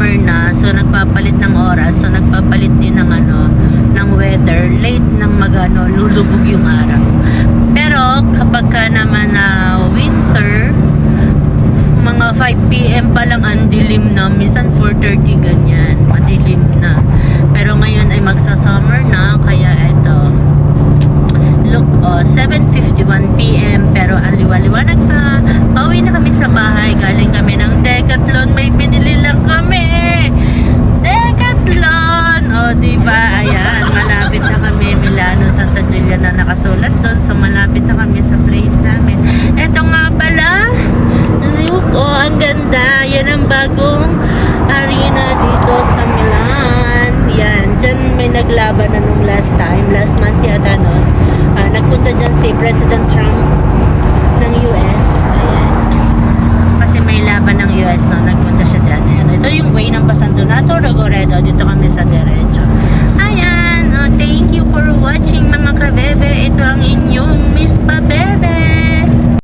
summer na, so nagpapalit ng oras, so nagpapalit din ng ng weather, late nang lulubog yung araw. Pero kapag ka naman na winter, mga 5 PM pa lang ang dilim na, minsan 4:30 ganyan, madilim na. Pero ngayon ay magsa-summer na, kaya eto, look, 7:51 PM, pero ang liwaliwanag na. Pauwi na kami sa bahay, galing kami ng Decathlon, may binili lang kami. Decathlon! Diba? Ayan, malapit na kami, Milano, Santa Julia na nakasulat doon, so malapit na kami sa place namin. Eto nga pala, look, ang ganda. Yan ang bagong arena dito sa Milan. Yan, dyan may naglaban na nung last month yata nun. Nagpunta dyan si President Trump ng US.